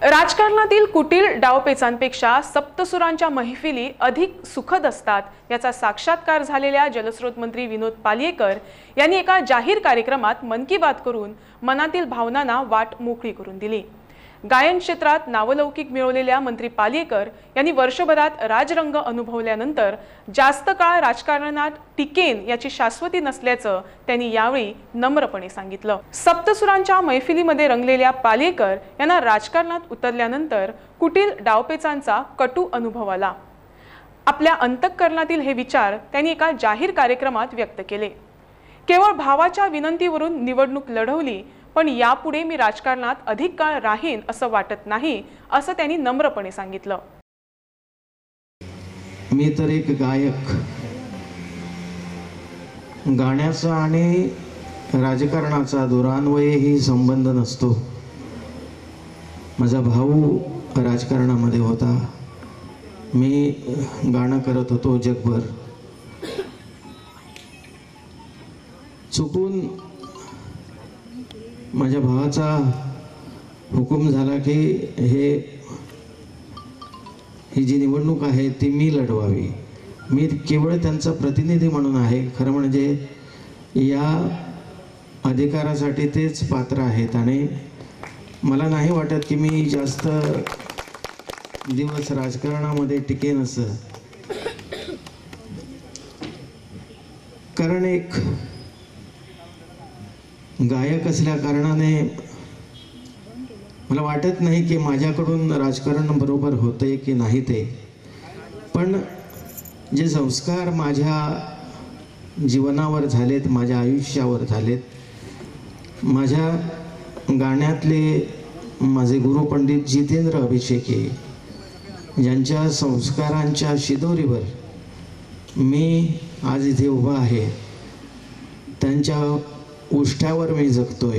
राजकारणातील कुटील डावपेचांपेक्षा सप्तसुरांच्या मैफिली अधिक सुखद असतात याचा साक्षात्कार झालेल्या जलस्रोत मंत्री विनोद पालयेकर यांनी एका जाहीर कार्यक्रमात मन की बात करून मनातील भावनांना वाट मोकळी करून दिली। गायन क्षेत्रात नावलौकिक मिळवलेल्या मंत्री पालयेकर यांनी वर्षभरात राजरंग अनुभवल्यानंतर जास्त काळ राजकारणात टिकेन याची शाश्वती नसल्याचं त्यांनी यावेळी नम्रपणे सांगितलं। सप्तसुरांच्या मैफिलीमध्ये रंगलेल्या पालयेकर यांना राजकारणात उतरल्यानंतर कुटील डावपेचांचा कटू अनुभव आला। आपल्या अंतःकरणातील हे विचार त्यांनी एका जाहीर कार्यक्रमात व्यक्त केले। केवळ भावाच्या विनंतीवरून निवडणूक लढवली, पण यापुढे मी राजकारणात अधिक काळ राहीन असं वाटत नाही, असं त्यांनी नम्रपणे सांगितलं। मी तर एक गायक, गाण्याचा आणि राजकारणाचा दुरान्वयही संबंध नसतो। माझा भाऊ राजकारणामध्ये होता, मी गाणं करत होतो जगभर। चुकून माझ्या भावाचा हुकूम झाला की ही जी निवडणूक आहे ती मी लढवावी। मी केवळ त्यांचा प्रतिनिधी म्हणून आहे, खरं म्हणजे या अधिकारासाठी तेच पात्र आहेत आणि मला नाही वाटत की मी जास्त दिवस राजकारणामध्ये टिकेन असं। कारण एक गायक असल्या कारणाने मला वाटत नाही की माझ्याकडून राजकारण बरोबर होते की नाही ते, पण जे संस्कार माझ्या जीवनावर झालेत, माझ्या आयुष्यावर झालेत, माझ्या गाण्यातले माझे गुरु पंडित जितेंद्र अभिषेकी यांच्या संस्कारांच्या शिदोरीवर मी आज इथे उभा आहे, त्यांच्या उष्ठ्यावर मी जगतोय।